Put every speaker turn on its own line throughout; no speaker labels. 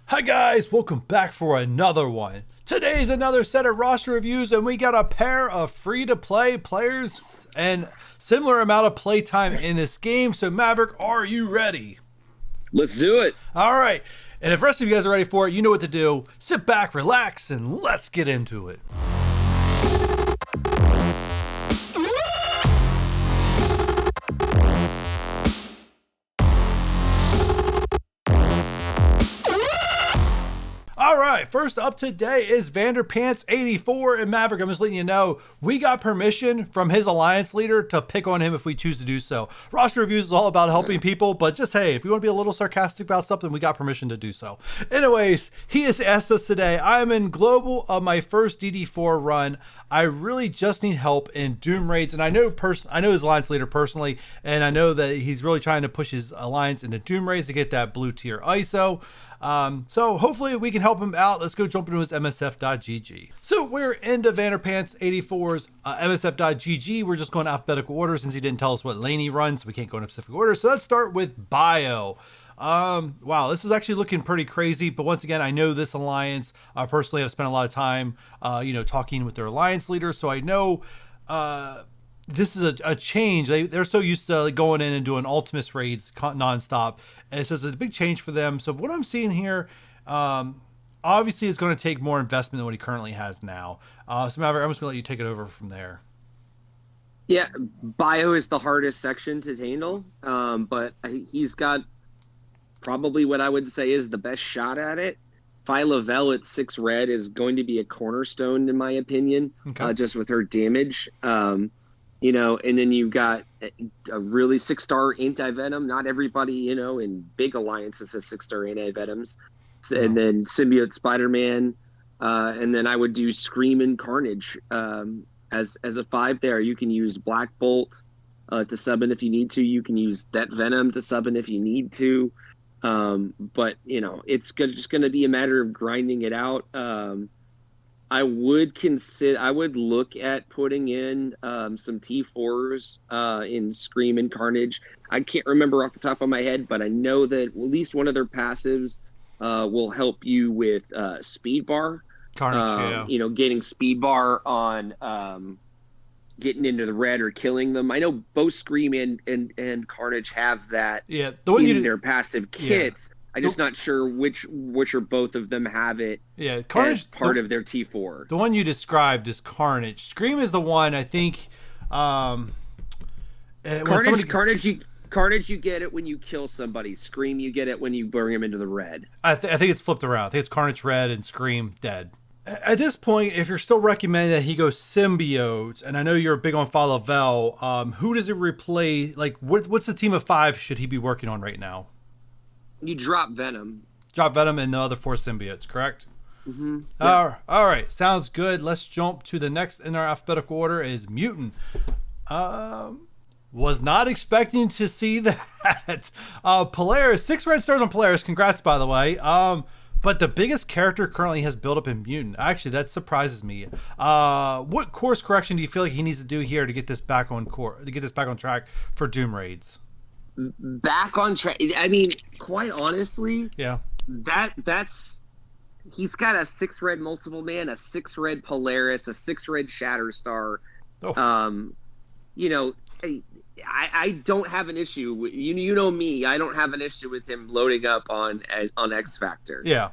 Hi guys, welcome back for another one. Today's another set of roster reviews and we got a pair of free-to-play players and similar amount of playtime in this game. So Maverick, are you ready?
Let's do it.
Alright, and if the rest of you guys are ready for it, you know what to do. Sit back, relax, and let's get into it. All right, first up today is Vanderpants84 and Maverick. I'm just letting you know, we got permission from his alliance leader to pick on him if we choose to do so. Roster reviews is all about helping people, but just hey, if you want to be a little sarcastic about something, we got permission to do so. Anyways, he has asked us today, I am in global of my first DD4 run. I really just need help in Doom raids, and I know his alliance leader personally, and I know that he's really trying to push his alliance into Doom raids to get that blue tier ISO. So hopefully we can help him out. Let's go jump into his MSF.gg. So we're into Vanderpants84's MSF.gg. We're just going alphabetical order since he didn't tell us what lane he runs. So we can't go in a specific order. So let's start with bio. Wow, this is actually looking pretty crazy. But once again, I know this alliance. Personally, I've spent a lot of time, talking with their alliance leaders. So I know, this is a change. They're so used to going in and doing Ultimus raids nonstop. And so it's a big change for them. So what I'm seeing here, obviously is going to take more investment than what he currently has now. So Maverick, I'm just going to let you take it over from there.
Yeah, bio is the hardest section to handle, but he's got probably what I would say is the best shot at it. Phyla-Vell at 6 red is going to be a cornerstone in my opinion, okay. Just with her damage. And then you've got a really 6-star anti-venom. Not everybody, in big alliances has 6-star anti-venoms. And then Symbiote Spider-Man. And then I would do Scream and Carnage as a 5 there. You can use Black Bolt to sub in if you need to. You can use that Venom to sub in if you need to. But, it's just going to be a matter of grinding it out. I would look at putting in some T4s in Scream and Carnage. I can't remember off the top of my head, but I know that at least one of their passives will help you with speed bar.
Carnage, yeah.
Getting speed bar on getting into the red or killing them. I know both Scream and Carnage have that in their passive kits. Yeah. I'm just not sure which or both of them have it. Yeah, Carnage as part of their T4.
The one you described is Carnage. Scream is the one I think.
Carnage, you get it when you kill somebody. Scream, you get it when you bring him into the red.
I think it's flipped around. I think it's Carnage red and Scream dead. At this point, if you're still recommending that he goes Symbiote, and I know you're big on Phyla-Vell, who does it replace? Like, what's the team of 5 should he be working on right now?
You drop Venom.
Drop Venom and the other 4 symbiotes, correct?
Mm-hmm. Yeah.
All right. Sounds good. Let's jump to the next in our alphabetical order is Mutant. Was not expecting to see that. Polaris, 6 red stars on Polaris. Congrats, by the way. But the biggest character currently has built up in Mutant. Actually, that surprises me. What course correction do you feel like he needs to do here to get this back on track for Doom raids?
Back on track. I mean, quite honestly,
yeah.
That's he's got a 6 red multiple man, a 6 red Polaris, a 6 red Shatterstar. Oh. I don't have an issue. You know me. I don't have an issue with him loading up on X Factor.
Yeah.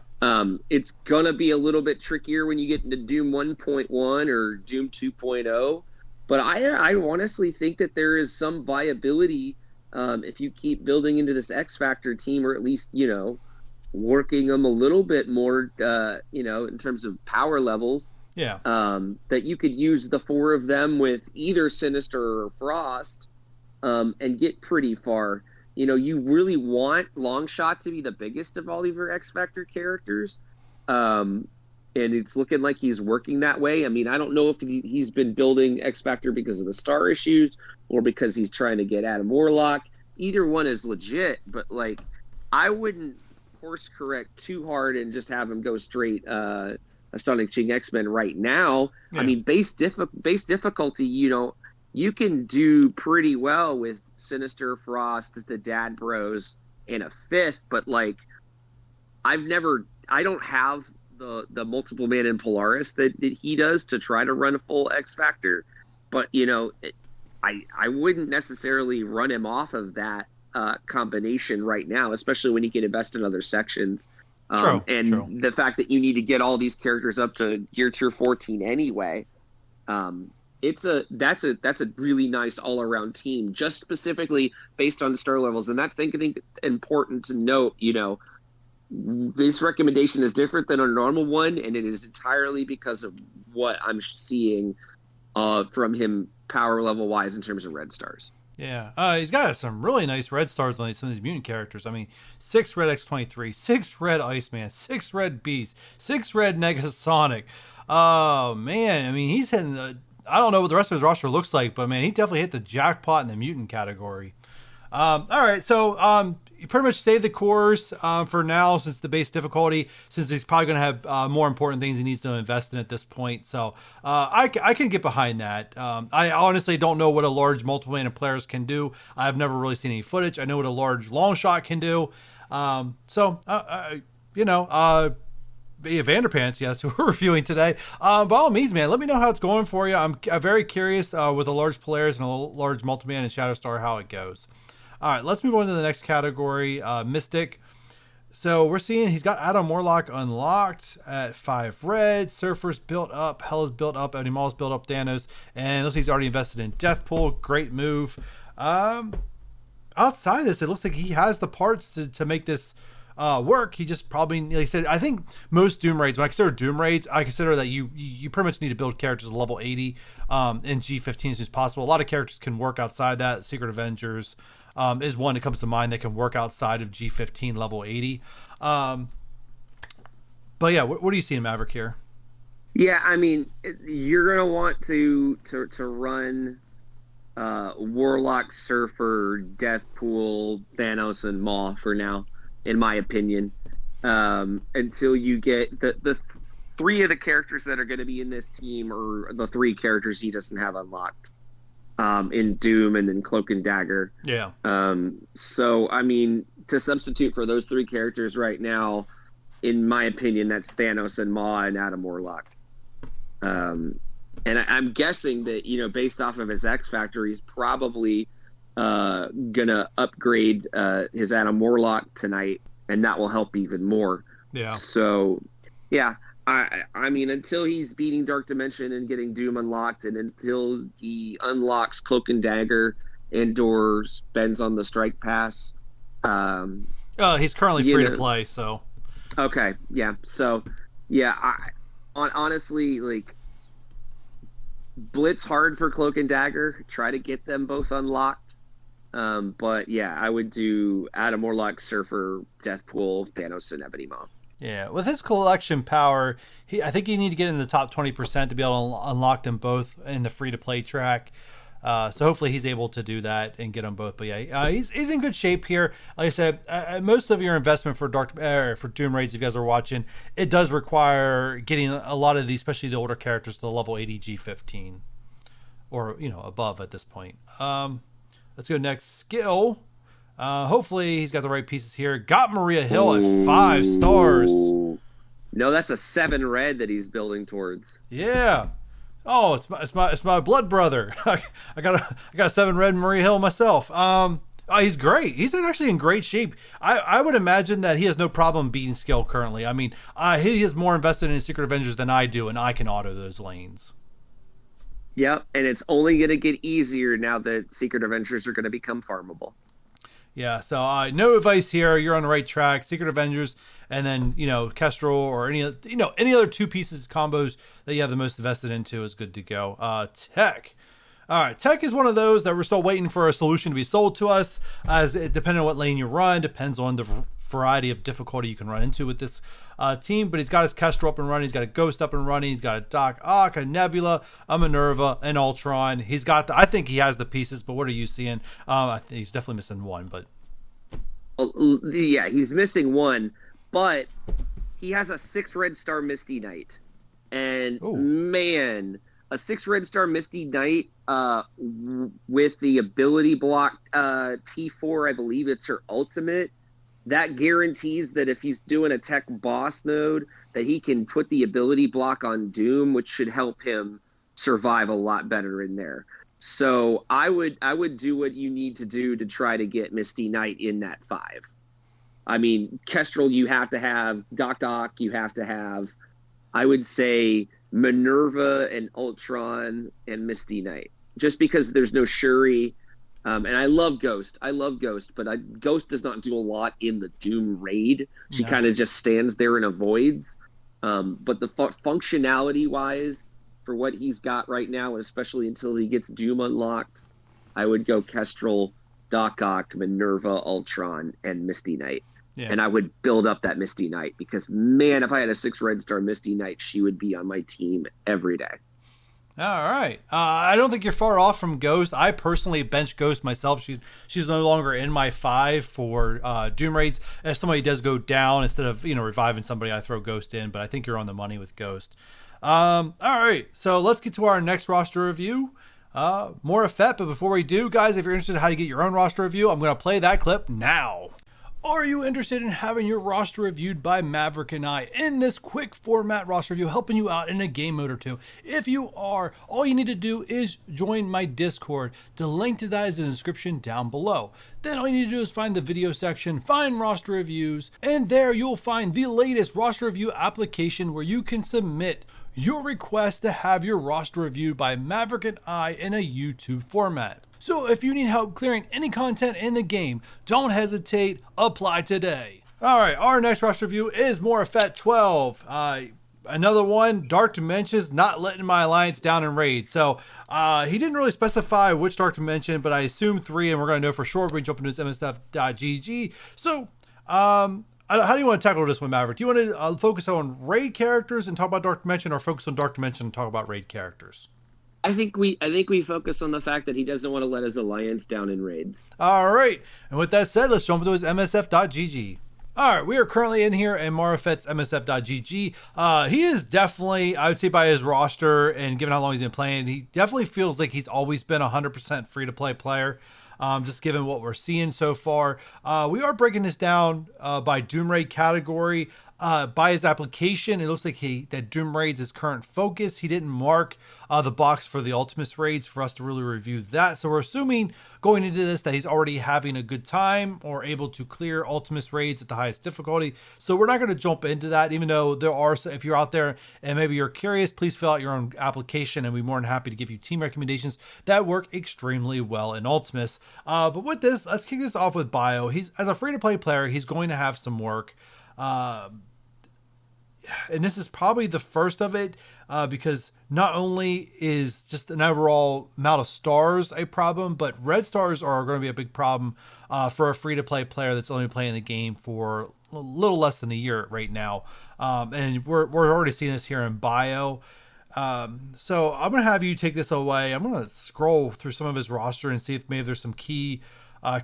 It's gonna be a little bit trickier when you get into Doom 1.1 or Doom 2.0, but I honestly think that there is some viability. If you keep building into this X Factor team, or at least, working them a little bit more, in terms of power levels, that you could use the 4 of them with either Sinister or Frost, and get pretty far. You really want Longshot to be the biggest of all of your X Factor characters. And it's looking like he's working that way. I mean, I don't know if he's been building X Factor because of the star issues or because he's trying to get Adam Warlock. Either one is legit, but I wouldn't course correct too hard and just have him go straight Astonishing X-Men right now. Yeah. I mean, base difficulty, you can do pretty well with Sinister, Frost, the Dad Bros, and a 5th, but I don't have the multiple man in Polaris that he does to try to run a full X Factor, but I wouldn't necessarily run him off of that combination right now, especially when he can invest in other sections.
True.
The fact that you need to get all these characters up to gear tier 14 anyway, that's a really nice all around team, just specifically based on the star levels. And that's thinking important to note. This recommendation is different than a normal one, and it is entirely because of what I'm seeing from him power level wise in terms of red stars.
Yeah, he's got some really nice red stars on some of these mutant characters. I mean, 6 red X-23, 6 red Iceman, 6 red Beast, 6 red Negasonic. Oh, man. I mean, he's hitting I don't know what the rest of his roster looks like, but, man, he definitely hit the jackpot in the mutant category. All right, so you pretty much stay the course for now since the base difficulty, since he's probably going to have more important things he needs to invest in at this point. So I can get behind that. I honestly don't know what a large multiple man of players can do. I've never really seen any footage. I know what a large long shot can do. Vanderpants, yes, who we're reviewing today. By all means, man, let me know how it's going for you. I'm very curious with the large players and a large multiple man and Shatterstar how it goes. All right, let's move on to the next category, Mystic. So we're seeing he's got Adam Warlock unlocked at 5 red. Surfer's built up. Hell is built up. Animal's built up. Thanos. And looks like he's already invested in Deathpool. Great move. Outside of this, it looks like he has the parts to make this work. He just probably, like I said, I think most Doom raids, when I consider Doom raids, I consider that you pretty much need to build characters at level 80 in G15 as soon as possible. A lot of characters can work outside that. Secret Avengers is one that comes to mind that can work outside of G15 level 80. But yeah, what do you see in Maverick here?
Yeah, I mean, you're gonna want to run Warlock, Surfer, Deathpool, Thanos, and Maw for now, in my opinion, until you get the 3 of the characters that are going to be in this team, or the 3 characters he doesn't have unlocked. In Doom and in Cloak and Dagger.
Yeah.
So, I mean, to substitute for those 3 characters right now, in my opinion, that's Thanos and Maw and Adam Warlock. And I'm guessing that, based off of his X Factor, he's probably going to upgrade his Adam Warlock tonight, and that will help even more.
Yeah.
So, yeah. I mean, until he's beating Dark Dimension and getting Doom unlocked, and until he unlocks Cloak and Dagger and/or spends on the Strike Pass.
He's currently free to play, so.
Okay, yeah. So, yeah, honestly, like, blitz hard for Cloak and Dagger. Try to get them both unlocked. But, yeah, I would do Adam Warlock, Surfer, Deathpool, Thanos, and Ebony Maw.
Yeah, with his collection power, I think you need to get in the top 20% to be able to unlock them both in the free-to-play track. So hopefully he's able to do that and get them both. But yeah, he's in good shape here. Like I said, most of your investment for for Doom raids, if you guys are watching, it does require getting a lot of these, especially the older characters, to the level 80 G15 or above at this point. Let's go next. Skill. Hopefully he's got the right pieces here. Got Maria Hill at 5 stars.
No, that's a 7 red that he's building towards.
Yeah. Oh, it's my blood brother. I got a 7 red Maria Hill myself. He's great. He's actually in great shape. I would imagine that he has no problem beating Skill currently. I mean, he is more invested in Secret Avengers than I do, and I can auto those lanes.
Yep, and it's only going to get easier now that Secret Avengers are going to become farmable.
Yeah, so no advice here. You're on the right track. Secret Avengers, and then Kestrel or any other 2 pieces combos that you have the most invested into is good to go. Tech. All right, Tech is one of those that we're still waiting for a solution to be sold to us. As it depending on what lane you run, depends on the variety of difficulty you can run into with this team. But he's got his Kestrel up and running. He's got a Ghost up and running. He's got a Doc Ock, a Nebula, a Minerva, an Ultron. He's got I think he has the pieces, but what are you seeing? I think he's definitely missing one. But
yeah, he's missing one, but he has a 6 red star Misty Knight, and man, a 6 red star Misty Knight with the ability block T4, I believe it's her ultimate. that guarantees that if he's doing a tech boss node, that he can put the ability block on Doom, which should help him survive a lot better in there. So I would do what you need to do to try to get Misty Knight in that 5. I mean, Kestrel you have to have, Doc you have to have. I would say Minerva and Ultron and Misty Knight, just because there's no Shuri. And I love Ghost. But Ghost does not do a lot in the Doom raid. She kind of just stands there and avoids. But the functionality wise, for what he's got right now, and especially until he gets Doom unlocked, I would go Kestrel, Doc Ock, Minerva, Ultron, and Misty Knight. Yeah. And I would build up that Misty Knight because, man, if I had a 6 red star Misty Knight, she would be on my team every day.
All right. I don't think you're far off from Ghost. I personally bench Ghost myself. She's no longer in my 5 for Doom raids. As somebody does go down, instead of reviving somebody, I throw Ghost in. But I think you're on the money with Ghost. All right. So let's get to our next roster review. More effect. But before we do, guys, if you're interested in how to get your own roster review, I'm going to play that clip now. Are you interested in having your roster reviewed by Maverick and I in this quick format roster review, helping you out in a game mode or two? If you are, all you need to do is join my Discord. The link to that is in the description down below. Then all you need to do is find the video section, find roster reviews, and there you'll find the latest roster review application where you can submit your request to have your roster reviewed by Maverick and I in a YouTube format. So if you need help clearing any content in the game, don't hesitate, apply today. All right, our next roster review is more Effect 12. Another one, Dark Dimensions, not letting my alliance down in raid. So he didn't really specify which Dark Dimension, but I assume 3, and we're going to know for sure when we jump into his MSF.gg. So how do you want to tackle this one, Maverick? Do you want to focus on raid characters and talk about Dark Dimension, or focus on Dark Dimension and talk about raid characters?
I think we focus on the fact that he doesn't want to let his alliance down in raids.
All right. And with that said, let's jump into his MSF.gg. All right, we are currently in here in Marafet's MSF.gg. He is definitely, I would say by his roster and given how long he's been playing, he definitely feels like he's always been a 100% free-to-play player. Just given what we're seeing so far. We are breaking this down by Doom Raid category. By his application, it looks like that Doom Raid's his current focus. He didn't mark the box for the Ultimus raids for us to really review that. So we're assuming going into this that he's already having a good time or able to clear Ultimus raids at the highest difficulty. So we're not going to jump into that, even though there are, if you're out there and maybe you're curious, please fill out your own application and we'll be more than happy to give you team recommendations that work extremely well in Ultimus. But with this, let's kick this off with Bio. He's, as a free-to-play player, he's going to have some work. And this is probably the first of it because not only is just an overall amount of stars a problem, but red stars are going to be a big problem for a free-to-play player that's only playing the game for a little less than a year right now. And we're already seeing this here in Bio. So I'm going to have you take this away. I'm going to scroll through some of his roster and see if maybe there's some key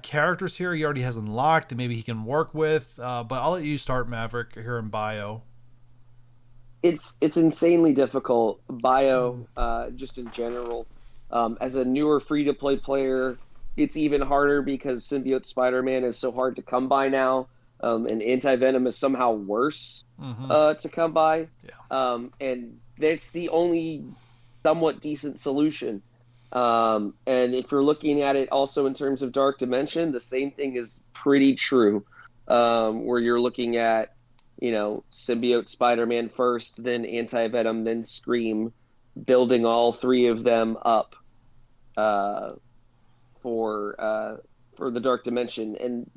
characters here he already has unlocked that maybe he can work with. But I'll let you start, Maverick, here in Bio.
It's insanely difficult. Bio, just in general, as a newer free-to-play player, it's even harder because Symbiote Spider-Man is so hard to come by now, and Anti-Venom is somehow worse to come by. Yeah. And that's the only somewhat decent solution. And if you're looking at it also in terms of Dark Dimension, the same thing is pretty true, where you're looking at Symbiote Spider-Man first, then Anti-Venom, then Scream, building all 3 of them up for the Dark Dimension. And,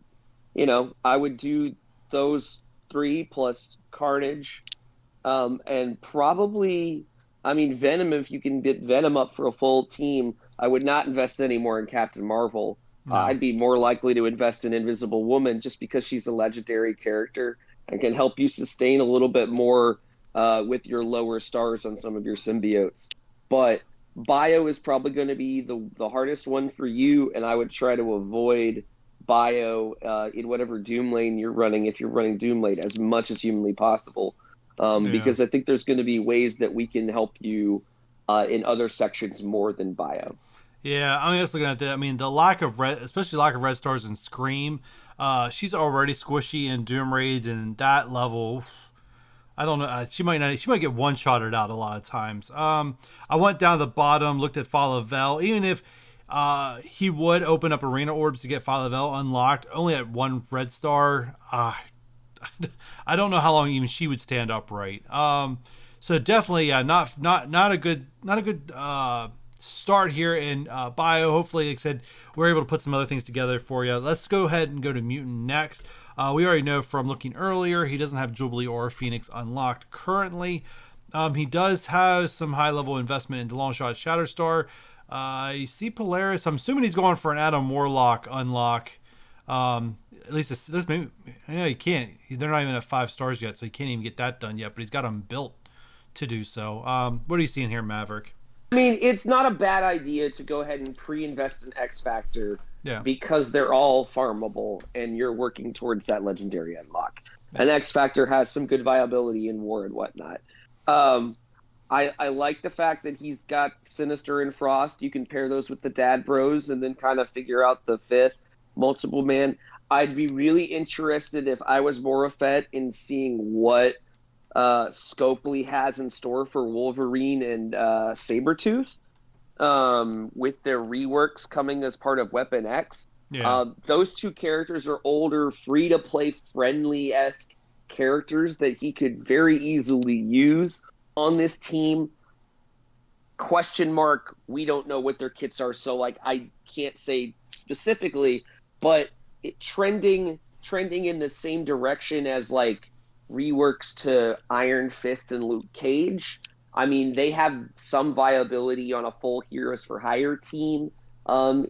I would do those 3 plus Carnage, and probably, Venom, if you can get Venom up for a full team, I would not invest any more in Captain Marvel. No. I'd be more likely to invest in Invisible Woman just because she's a legendary character and can help you sustain a little bit more with your lower stars on some of your symbiotes. But Bio is probably going to be the hardest one for you, and I would try to avoid Bio in whatever Doom lane you're running, if you're running Doom lane, as much as humanly possible. Because I think there's going to be ways that we can help you in other sections more than Bio.
Yeah, just looking at that. The lack of red, especially lack of red stars in Scream, She's already squishy in Doom Raids, and that level, I don't know. She might not. She might get one shotted out a lot of times. I went down to the bottom, looked at Falavel. Even if he would open up arena orbs to get Falavel unlocked, only at one red star. I don't know how long even she would stand upright. So definitely, not a good start here in bio. Hopefully, like I said, we're able to put some other things together for you. Let's go ahead and go to Mutant next. We already know from looking earlier, he doesn't have Jubilee or Phoenix unlocked currently. He does have some high level investment into Longshot Shatterstar. You see Polaris. I'm assuming he's going for an Adam Warlock unlock. At least this maybe. Yeah, he can't. They're not even at 5 stars yet, so he can't even get that done yet. But he's got them built to do so. What are you seeing here, Maverick?
I mean, it's not a bad idea to go ahead and pre-invest in X Factor
Yeah.
because they're all farmable and you're working towards that legendary unlock. And X Factor has some good viability in war and whatnot. I like the fact that he's got Sinister and Frost. You can pair those with the Dad Bros and then kind of figure out the 5th multiple man. I'd be really interested if I was Morafet in seeing what Scopely has in store for Wolverine and Sabretooth with their reworks coming as part of Weapon X.
Yeah.
Those two characters are older, free-to-play, friendly-esque characters that he could very easily use on this team. Question mark, we don't know what their kits are, so like I can't say specifically, but trending in the same direction as like reworks to Iron Fist and Luke Cage. I mean, they have some viability on a full Heroes for Hire team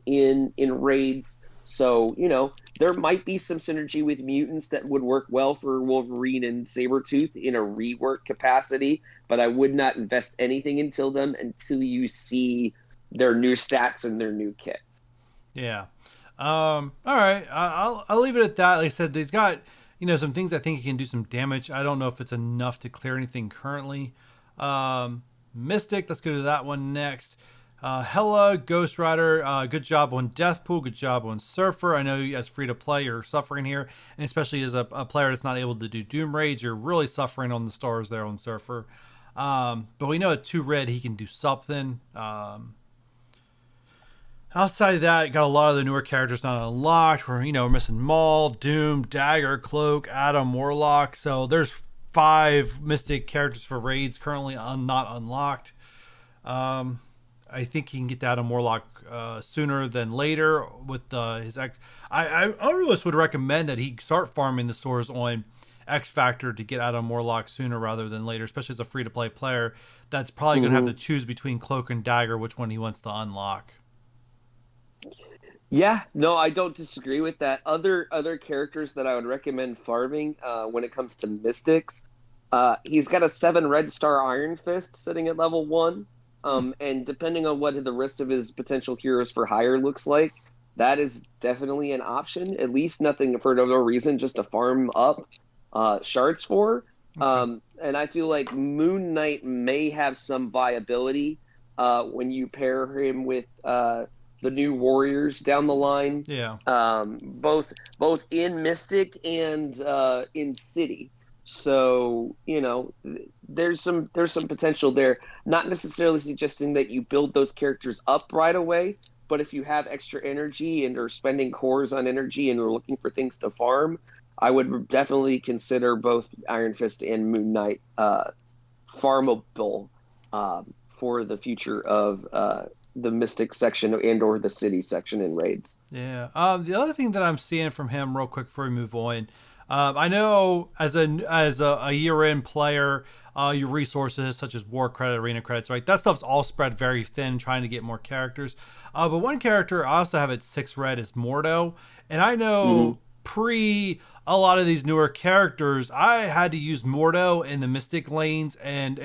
in raids. So, you know, there might be some synergy with mutants that would work well for Wolverine and Sabretooth in a rework capacity, but I would not invest anything into them until you see their new stats and their new kits.
Yeah. All right. I'll leave it at that. Like I said, he's got, you know, some things I think he can do some damage. I don't know if it's enough to clear anything currently. Mystic, let's go to that one next. Hela, Ghost Rider, good job on Deathpool, good job on Surfer. I know as free to play, you're suffering here, and especially as a player that's not able to do Doom Raids, you're really suffering on the stars there on Surfer. But we know at 2 red he can do something. Outside of that, got a lot of the newer characters not unlocked. We're missing Maul, Doom, Dagger, Cloak, Adam, Warlock. So there's 5 Mystic characters for raids currently not unlocked. I think he can get to Adam Warlock sooner than later with his X. I almost would recommend that he start farming the stores on X Factor to get Adam Warlock sooner rather than later, especially as a free to play player that's probably going to have to choose between Cloak and Dagger which one he wants to unlock.
Yeah, no, I don't disagree with that. Other characters that I would recommend farming when it comes to Mystics, he's got a 7 red star Iron Fist sitting at level 1. And depending on what the rest of his potential Heroes for Hire looks like, that is definitely an option. At least nothing for no reason, just to farm up shards for. Okay. And I feel like Moon Knight may have some viability when you pair him with the new Warriors down the line.
Yeah.
Both in Mystic and in City. So, there's some potential there. Not necessarily suggesting that you build those characters up right away, but if you have extra energy and are spending cores on energy and are looking for things to farm, I would definitely consider both Iron Fist and Moon Knight farmable for the future of the Mystic section and or the City section in raids.
Yeah. The other thing that I'm seeing from him real quick before we move on, I know as a year-end player, your resources such as war credit, arena credits, right? That stuff's all spread very thin, trying to get more characters. But one character I also have at 6 red is Mordo, and I know pre a lot of these newer characters, I had to use Mordo in the Mystic lanes and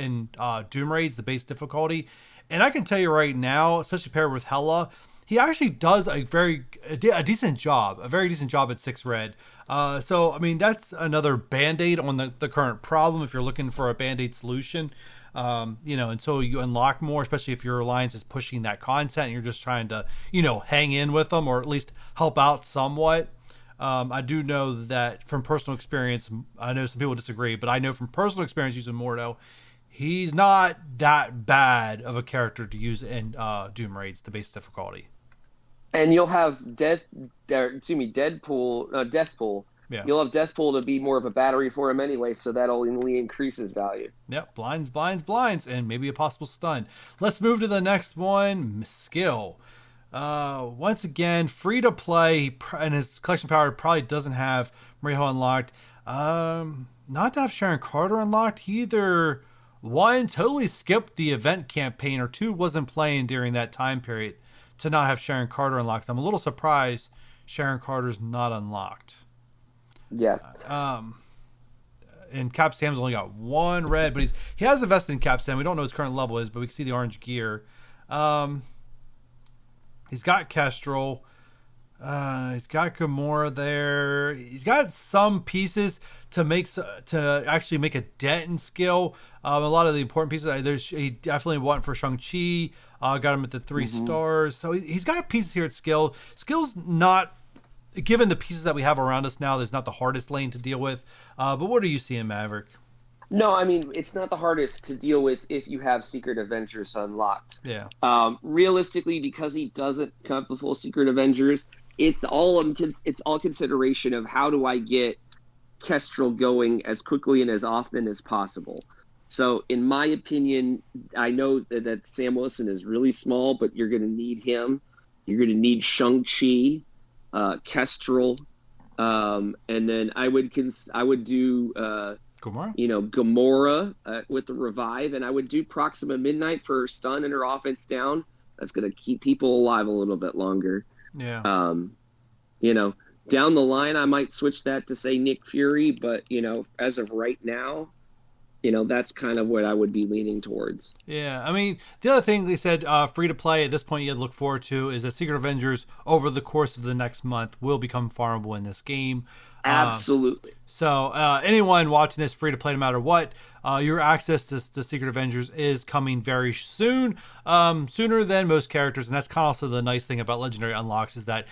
Doom Raids, the base difficulty. And I can tell you right now, especially paired with Hela, he actually does a very decent job at 6 red. So, I mean, that's another Band-Aid on the current problem if you're looking for a Band-Aid solution. Until you unlock more, especially if your alliance is pushing that content and you're just trying to, hang in with them or at least help out somewhat. I do know that from personal experience, I know some people disagree, but I know from personal experience using Mordo, he's not that bad of a character to use in Doom Raids, the base difficulty.
And you'll have Deathpool.
Yeah.
You'll have Deathpool to be more of a battery for him anyway, so that'll only increase his value.
Yep, blinds, and maybe a possible stun. Let's move to the next one, skill. Once again, free to play, and his collection power probably doesn't have Marijo unlocked. Not to have Sharon Carter unlocked. He either one totally skipped the event campaign, or two wasn't playing during that time period to not have Sharon Carter unlocked. I'm a little surprised Sharon Carter's not unlocked.
Yeah.
And Cap Sam's only got one red, but he has invested in Cap Sam. We don't know what his current level is, but we can see the orange gear. He's got Kestrel. He's got Gamora there. He's got some pieces to actually make a dent in skill. A lot of the important pieces. He definitely went for Shang-Chi. Got him at the 3 stars. So he's got pieces here at skill. Skill's not, given the pieces that we have around us now, there's not the hardest lane to deal with. But what are you seeing, Maverick?
No, I mean, it's not the hardest to deal with if you have Secret Avengers unlocked.
Yeah.
Realistically, because he doesn't have the full Secret Avengers, it's all consideration of how do I get Kestrel going as quickly and as often as possible. So, in my opinion, I know that Sam Wilson is really small, but you're going to need him. You're going to need Shang-Chi, Kestrel, and then I would do Gamora with the revive, and I would do Proxima Midnight for her stun and her offense down. That's going to keep people alive a little bit longer.
Yeah.
Down the line, I might switch that to say Nick Fury, but as of right now, that's kind of what I would be leaning towards.
Yeah, I mean, the other thing they said, free to play at this point you had to look forward to is that Secret Avengers over the course of the next month will become farmable in this game.
Absolutely.
So anyone watching this free to play, no matter what, your access to Secret Avengers is coming very soon, sooner than most characters, and that's kind of also the nice thing about Legendary Unlocks is that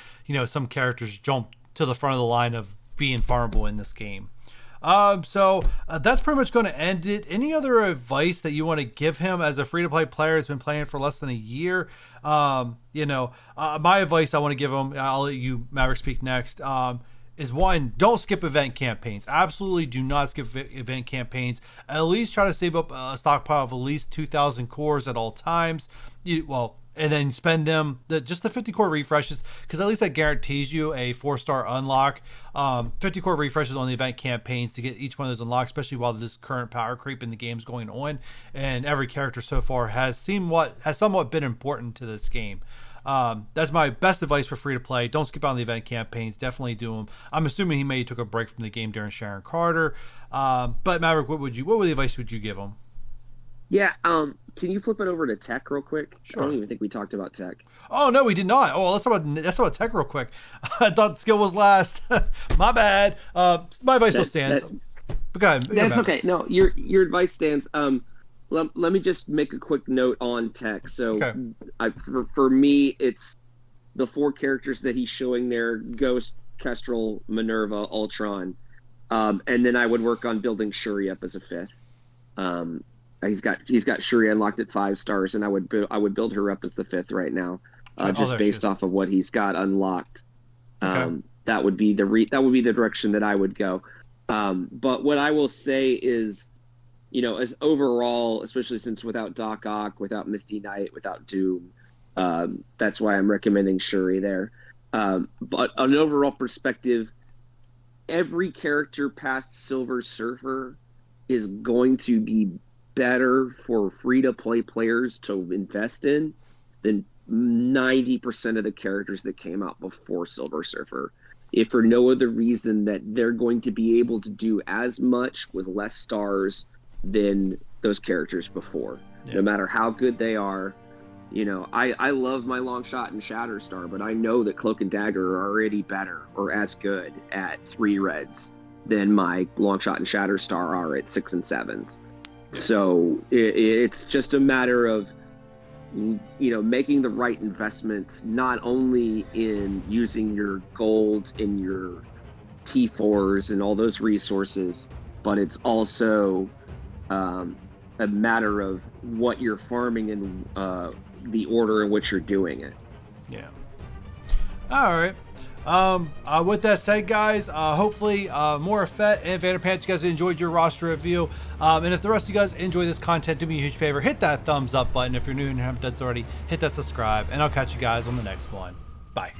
some characters jump to the front of the line of being farmable in this game. So that's pretty much going to end it. Any other advice that you want to give him as a free-to-play player who's been playing for less than a year? My advice I want to give him, I'll let you, Maverick, speak next, is one, don't skip event campaigns. Absolutely do not skip event campaigns. At least try to save up a stockpile of at least 2,000 cores at all times. And then spend them, just the 50 core refreshes, because at least that guarantees you a 4-star unlock. 50 core refreshes on the event campaigns to get each one of those unlocked, especially while this current power creep in the game is going on. And every character so far has somewhat been important to this game. That's my best advice for free to play. Don't skip on the event campaigns. Definitely do them. I'm assuming he maybe took a break from the game during Sharon Carter. But Maverick, what advice would you give him?
Yeah, can you flip it over to tech real quick?
Sure.
I don't even think we talked about tech.
Oh no, we did not. Oh, let's talk about tech real quick. I thought skill was last. My bad. My advice still stands. But go ahead.
That's okay. No, your advice stands. Let me just make a quick note on tech. So, okay. For me, it's the 4 characters that he's showing there: Ghost, Kestrel, Minerva, Ultron, and then I would work on building Shuri up as a 5th. He's got Shuri unlocked at 5 stars, and I would build her up as the 5th right now, just based off of what he's got unlocked.
Okay.
That would be the direction that I would go. But what I will say is, as overall, especially since without Doc Ock, without Misty Knight, without Doom, that's why I'm recommending Shuri there. But on an overall perspective, every character past Silver Surfer is going to be better for free-to-play players to invest in than 90% of the characters that came out before Silver Surfer. If for no other reason that they're going to be able to do as much with less stars than those characters before. Yeah. No matter how good they are. I love my Longshot and Shatterstar, but I know that Cloak and Dagger are already better or as good at 3 reds than my Longshot and Shatterstar are at 6 and 7s. So it's just a matter of, making the right investments, not only in using your gold in your T4s and all those resources, but it's also a matter of what you're farming and the order in which you're doing it.
Yeah. All right. With that said, guys, hopefully more Fett and Vanderpants, you guys enjoyed your roster review. And if the rest of you guys enjoy this content, do me a huge favor, hit that thumbs up button. If you're new and haven't done so already, hit that subscribe, and I'll catch you guys on the next one. Bye.